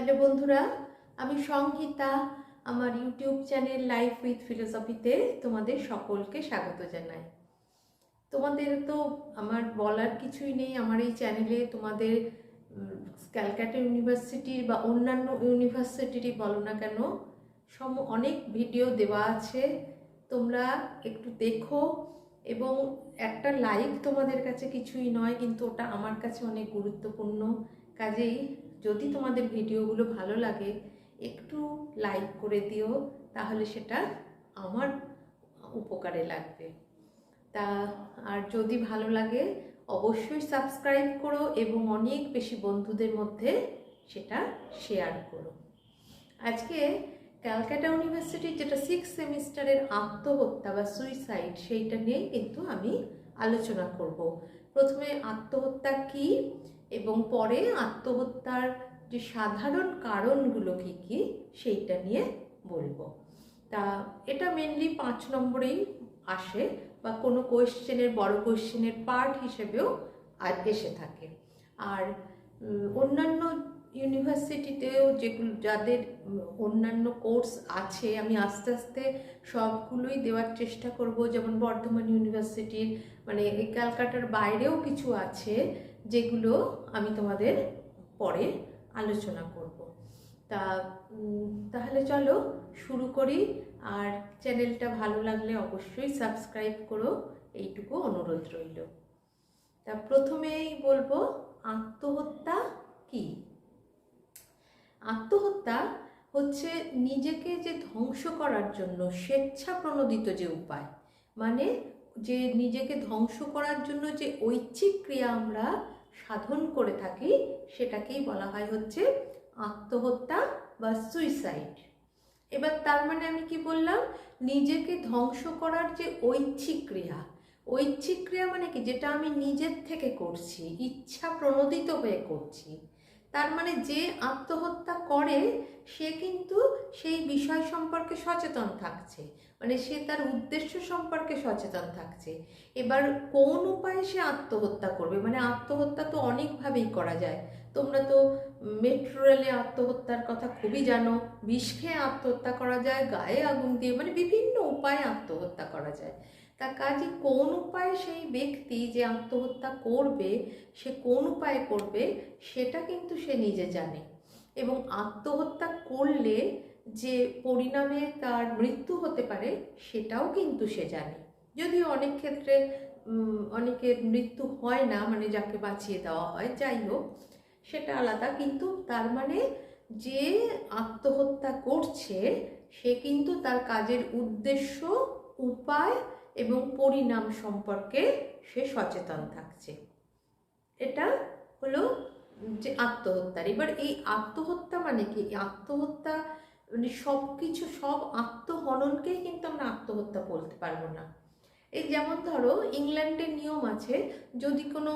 Hello বন্ধুরা, আমি সংহিতা। আমার ইউটিউব চ্যানেল লাইফ উইথ ফিলোসফিতে তোমাদের সকলকে স্বাগত জানাই। তোমাদের তো আমার বলার কিছুই নেই। আমার এই চ্যানেলে তোমাদের ক্যালকাটা ইউনিভার্সিটির বা অন্যান্য ইউনিভার্সিটিরই বলো না কেন, অনেক ভিডিও দেওয়া আছে। তোমরা একটু দেখো, এবং একটা লাইক তোমাদের কাছে কিছুই নয়, কিন্তু ওটা আমার কাছে অনেক গুরুত্বপূর্ণ। কাজেই যদি তোমাদের ভিডিওগুলো ভালো লাগে একটু লাইক করে দিও, তাহলে সেটা আমার উপকারে লাগবে। তা আর যদি ভালো লাগে অবশ্যই সাবস্ক্রাইব করো এবং অনেক বেশি বন্ধুদের মধ্যে সেটা শেয়ার করো। আজকে ক্যালকাটা ইউনিভার্সিটির যেটা 6th সেমিস্টারের আত্মহত্যা বা সুইসাইড, সেইটা নিয়ে কিন্তু আমি আলোচনা করব। প্রথমে আত্মহত্যা কি, এবং পরে আত্মহত্যার যে সাধারণ কারণগুলো কি কি সেইটা নিয়ে বলবো। তা এটা মেনলি 5 নম্বরেই আসে, বা কোনো কোয়েশ্চেনের বড় কোয়েশ্চেনের পার্ট হিসেবেও এসে থাকে। আর অন্যান্য ইউনিভার্সিটিতেও যেগুলো যাদের অন্যান্য কোর্স আছে, আমি আস্তে আস্তে সবগুলোই দেওয়ার চেষ্টা করব। যেমন বর্ধমান ইউনিভার্সিটির মানে এই ক্যালকাটার বাইরেও কিছু আছে যেগুলো আমি তোমাদের পরে আলোচনা করব। তাহলে চলো শুরু করি। আর চ্যানেলটা ভালো লাগলে অবশ্যই সাবস্ক্রাইব করো, এইটুকু অনুরোধ রইল। তা প্রথমেই বলবো আত্মহত্যা কি। আত্মহত্যা হচ্ছে নিজেকে যে ধ্বংস করার জন্য স্বেচ্ছা প্রণোদিত যে উপায়, মানে যে নিজেকে ধ্বংস করার জন্য যে ঐচ্ছিক ক্রিয়া আমরা সাধন করে থাকি, সেটাকেই বলা হয় হচ্ছে আত্মহত্যা বা সুইসাইড। এবার তার মানে আমি কি বললাম, নিজেকে ধ্বংস করার যে ঐচ্ছিক ক্রিয়া, ঐচ্ছিক ক্রিয়া মানে কি, যেটা আমি নিজের থেকে করছি, ইচ্ছা প্রণোদিত হয়ে করছি। তার মানে যে আত্মহত্যা করে সে কিন্তু সেই বিষয় সম্পর্কে সচেতন থাকছে, মানে সে তার উদ্দেশ্য সম্পর্কে সচেতন থাকছে। এবার কোন উপায়ে সে আত্মহত্যা করবে, মানে আত্মহত্যা তো অনেকভাবেই করা যায়। তোমরা তো মেট্রো রেলে আত্মহত্যার কথা খুবই জানো, বিষ খেয়ে আত্মহত্যা করা যায়, গায়ে আগুন দিয়ে, মানে বিভিন্ন উপায়ে আত্মহত্যা করা যায়। তা কাজে কোন উপায়ে সেই ব্যক্তি যে আত্মহত্যা করবে, সে কোন উপায়ে করবে সেটা কিন্তু সে নিজে জানে। এবং আত্মহত্যা করলে যে পরিণামে তার মৃত্যু হতে পারে সেটাও কিন্তু সে জানে। যদিও অনেক ক্ষেত্রে অনেকের মৃত্যু হয় না, মানে যাকে বাঁচিয়ে দেওয়া হয়, যাই হোক সেটা আলাদা। কিন্তু তার মানে যে আত্মহত্যা করছে সে কিন্তু তার কাজের উদ্দেশ্য, উপায় এবং পরিণাম সম্পর্কে সে সচেতন থাকছে। এটা হলো যে আত্মহত্যার। এবার এই আত্মহত্যা মানে কি, আত্মহত্যা মানে সব কিছু, সব আত্মহননকেই কিন্তু আমরা আত্মহত্যা বলতে পারবো না। এই যেমন ধরো ইংল্যান্ডের নিয়ম আছে, যদি কোনো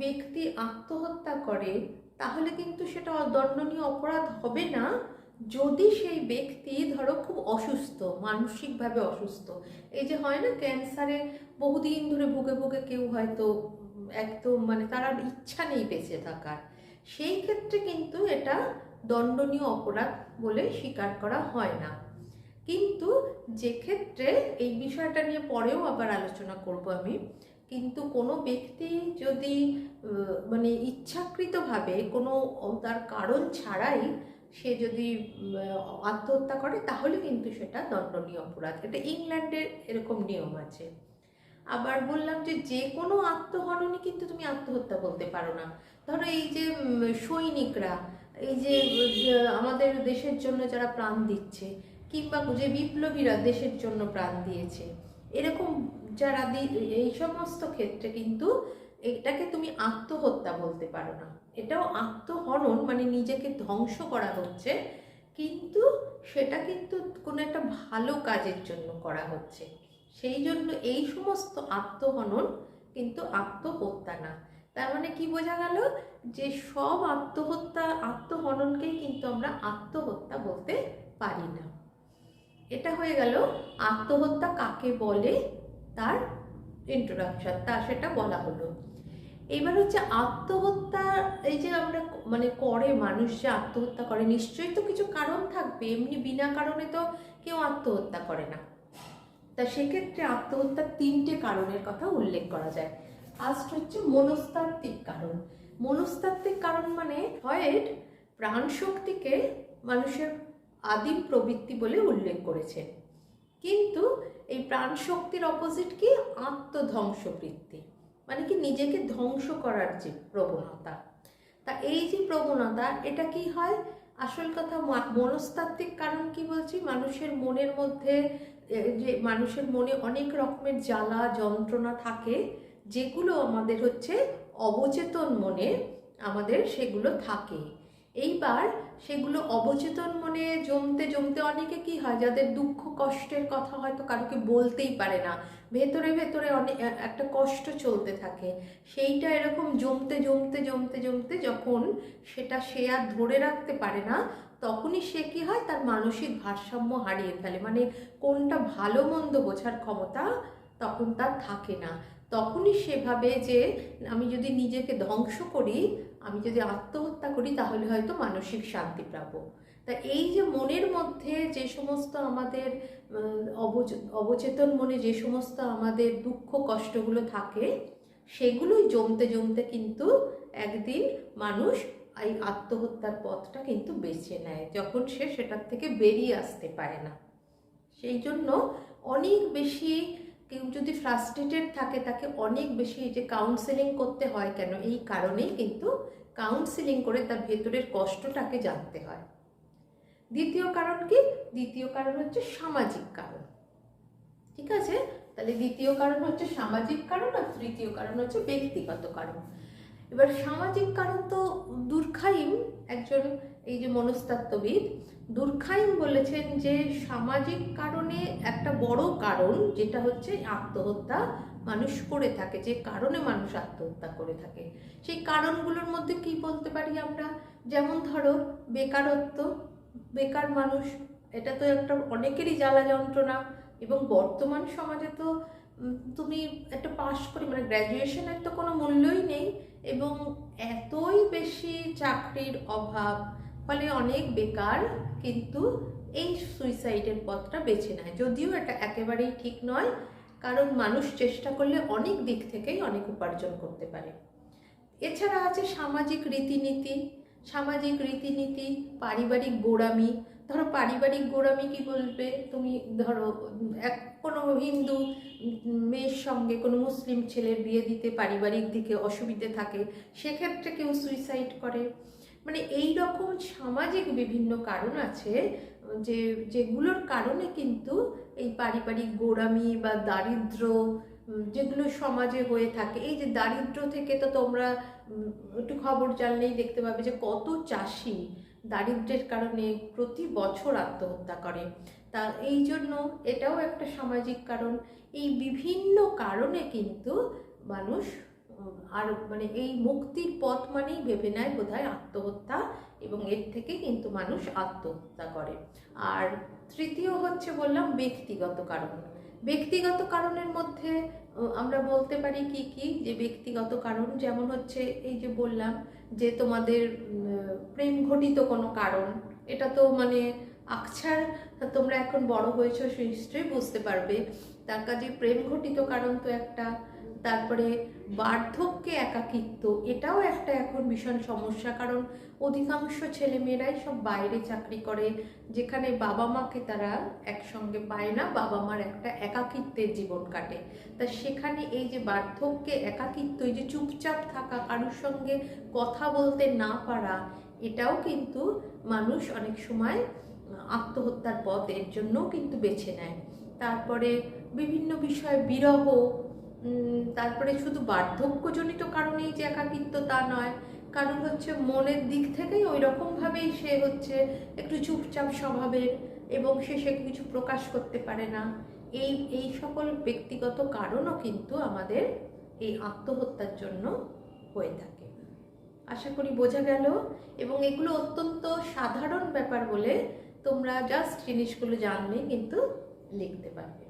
ব্যক্তি আত্মহত্যা করে তাহলে কিন্তু সেটা দণ্ডনীয় অপরাধ হবে না, যদি সেই ব্যক্তি ধরো খুব অসুস্থ, মানসিকভাবে অসুস্থ। এই যে হয় না, ক্যান্সারে বহুদিন ধরে ভুগে ভুগে কেউ হয়তো একদম মানে তার আর ইচ্ছা নেই বেঁচে থাকার, সেই ক্ষেত্রে কিন্তু এটা দণ্ডনীয় অপরাধ বলে স্বীকার করা হয় না। কিন্তু যে ক্ষেত্রে এই বিষয়টা নিয়ে পরেও আবার আলোচনা করব আমি, কিন্তু কোনো ব্যক্তি যদি মানে ইচ্ছাকৃতভাবে কোনো তার কারণ ছাড়াই সে যদি আত্মহত্যা করে তাহলে কিন্তু সেটা দণ্ডনীয় অপরাধ। এটা ইংল্যান্ডের এরকম নিয়ম আছে। আবার বললাম যে যে কোনো আত্মহননই কিন্তু তুমি আত্মহত্যা বলতে পারো না। ধরো এই যে সৈনিকরা, এই যে আমাদের দেশের জন্য যারা প্রাণ দিচ্ছে, কিংবা যে বিপ্লবীরা দেশের জন্য প্রাণ দিয়েছে, এরকম যারা এই সমস্ত ক্ষেত্রে কিন্তু এটাকে তুমি আত্মহত্যা বলতে পারো না। এটাও আত্মহনন, মানে নিজেকে ধ্বংস করা হচ্ছে, কিন্তু সেটা কিন্তু কোনো একটা ভালো কাজের জন্য করা হচ্ছে। সেই জন্য এই সমস্ত আত্মহনন কিন্তু আত্মহত্যা না। তার মানে কি বোঝা গেল, যে সব আত্মহননকেই কিন্তু আমরা আত্মহত্যা বলতে পারি না। এটা হয়ে গেল আত্মহত্যা কাকে বলে তার ইন্ট্রোডাকশন, সেটা বলা হলো। এইবার হচ্ছে আত্মহত্যা, এই যে আমরা মানে করে মানুষ যে আত্মহত্যা করে, নিশ্চয়ই তো কিছু কারণ থাকবে, এমনি বিনা কারণে তো কেউ আত্মহত্যা করে না। তা সেক্ষেত্রে আত্মহত্যার 3টে কারণের কথা উল্লেখ করা যায়। ফার্স্ট হচ্ছে মনস্তাত্ত্বিক কারণ। মনস্তাত্ত্বিক কারণ মানে ফ্রয়েড প্রাণ শক্তিকে মানুষের আদিম প্রবৃত্তি বলে উল্লেখ করেছেন, কিন্তু এই প্রাণ শক্তির অপোজিট কি? আত্মধ্বংসবৃত্তি, মানে কি নিজেকে ধ্বংস করার যে প্রবণতা। তা এই যে প্রবণতা, এটা কি হয়? আসল কথা মনস্তাত্ত্বিক কারণ কি বলছি, মানুষের মনের মধ্যে যে মানুষের মনে অনেক রকমের জ্বালা যন্ত্রণা থাকে, যেগুলো আমাদের হচ্ছে অবচেতন মনে আমাদের সেগুলো থাকে। এইবার সেগুলো অবচেতন মনে জমতে জমতে অনেকে কি হয়, যাদের দুঃখ কষ্টের কথা হয়তো কারোকে বলতেই পারে না, ভেতরে ভেতরে অনেক একটা কষ্ট চলতে থাকে, সেইটা এরকম জমতে জমতে জমতে জমতে যখন সেটা সে আর ধরে রাখতে পারে না, তখনই সে কি হয়, তার মানসিক ভারসাম্য হারিয়ে ফেলে, মানে কোনটা ভালো মন্দ বোঝার ক্ষমতা তখন তার থাকে না। তখনই সে ভাবে যে আমি যদি নিজেকে ধ্বংস করি, আমি যদি আত্মহত্যা করি, তাহলে হয়তো মানসিক শান্তি পাবো। তা এই যে মনের মধ্যে যে সমস্ত আমাদের অবচেতন মনে যে সমস্ত আমাদের দুঃখ কষ্টগুলো থাকে, সেগুলোই জমতে জমতে কিন্তু একদিন মানুষ এই আত্মহত্যার পথটা কিন্তু বেছে নেয়, যখন সে সেটার থেকে বেরিয়ে আসতে পারে না। সেই জন্য অনেক বেশি কেউ যদি ফ্রাস্ট্রেটেড থাকে, তাকে অনেক বেশি এই যে কাউন্সেলিং করতে হয়। কেন? এই কারণেই কিন্তু কাউন্সেলিং করে তার ভেতরের কষ্টটাকে জানতে হয়। দ্বিতীয় কারণ কি? দ্বিতীয় কারণ হচ্ছে সামাজিক কারণ। ঠিক আছে, তাহলে দ্বিতীয় কারণ হচ্ছে সামাজিক কারণ, আর তৃতীয় কারণ হচ্ছে ব্যক্তিগত কারণ। এবার সামাজিক কারণ তো দুর্খাইম, একজন এই যে মনস্তাত্ত্ববিদ দুর্খাইম বলেছেন যে সামাজিক কারণে একটা বড় কারণ যেটা হচ্ছে আত্মহত্যা মানুষ করে থাকে, যে কারণে মানুষ আত্মহত্যা করে থাকে। সেই কারণগুলোর মধ্যে কি বলতে পারি আমরা? যেমন ধরো বেকারত্ব, বেকার মানুষ, এটা তো একটা অনেকেরই জ্বালা যন্ত্রণা। এবং বর্তমান সমাজে তো তুমি একটা পাশ করে মানে গ্র্যাজুয়েশনের তো কোনো মূল্যই নেই, এবং এতই বেশি চাকরির অভাব, ফলে অনেক বেকার কিন্তু এই সুইসাইডের পথটা বেছে নেয়। যদিও এটা একেবারেই ঠিক নয়, কারণ মানুষ চেষ্টা করলে অনেক দিক থেকেই অনেক উপার্জন করতে পারে। এছাড়া আছে সামাজিক রীতিনীতি। সামাজিক রীতিনীতি, পারিবারিক গোঁড়ামি। ধরো পারিবারিক গোঁড়ামি কি বলবে তুমি? ধরো কোনো হিন্দু মেয়ের সঙ্গে কোনো মুসলিম ছেলের বিয়ে দিতে পারিবারিক দিকে অসুবিধে থাকে, সেক্ষেত্রে কেউ সুইসাইড করে। মানে এই রকম সামাজিক বিভিন্ন কারণ আছে যেগুলোর কারণে কিন্তু এই পারিবারিক গোঁড়ামি বা দারিদ্র্য যেগুলো সমাজে হয়ে থাকে। এই যে দারিদ্র্য থেকে তো তোমরা একটু খবর জানলেই দেখতে পাবে যে কত চাষি দারিদ্র্যের কারণে প্রতি বছর আত্মহত্যা করে। তা এই জন্য এটাও একটা সামাজিক কারণ। এই বিভিন্ন কারণে কিন্তু মানুষ আর মানে এই মুক্তির পথ মানেই ভেবে নেয় বোধহয় আত্মহত্যা, এবং এর থেকে কিন্তু মানুষ আত্মহত্যা করে। আর তৃতীয় হচ্ছে বললাম ব্যক্তিগত কারণ। ব্যক্তিগত কারণের মধ্যে আমরা বলতে পারি কি কি, যে ব্যক্তিগত কারণ যেমন হচ্ছে এই যে বললাম যে তোমাদের প্রেম ঘটিত কোনো কারণ, এটা তো মানে আকছার তোমরা এখন বড় হয়েছো নিশ্চয়ই বুঝতে পারবে। তার কাজে প্রেম ঘটিত কারণ তো একটা। তারপরে বার্ধক্যে একাকিত্ব, এটাও একটা এখন ভীষণ সমস্যা, কারণ অধিকাংশ ছেলেমেয়েরাই সব বাইরে চাকরি করে, যেখানে বাবা মাকে তারা একসঙ্গে পায় না, বাবা মার একটা একাকিত্বের জীবন কাটে। তা সেখানে এই যে বার্ধক্যে একাকিত্ব, এই যে চুপচাপ থাকা, কারোর সঙ্গে কথা বলতে না পারা, এটাও কিন্তু মানুষ অনেক সময় আত্মহত্যার পথ এর জন্যও কিন্তু বেছে নেয়। তারপরে বিভিন্ন বিষয়ে বিরহ, তারপরে শুধু বার্ধক্যজনিত কারণেই যে একাকিত্ব তা নয়, কারণ হচ্ছে মনের দিক থেকেই ওই রকমভাবেই সে হচ্ছে একটু চুপচাপ স্বভাবের, এবং সে কিছু প্রকাশ করতে পারে না। এই সকল ব্যক্তিগত কারণও কিন্তু আমাদের এই আত্মহত্যার জন্য হয়ে থাকে। আশা করি বোঝা গেল, এবং এগুলো অত্যন্ত সাধারণ ব্যাপার বলে তোমরা জাস্ট জিনিসগুলো জানলেই কিন্তু লিখতে পারবে।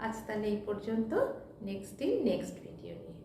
আজ তাহলে এই পর্যন্ত, নেক্সট দিন নেক্সট ভিডিও নিয়ে।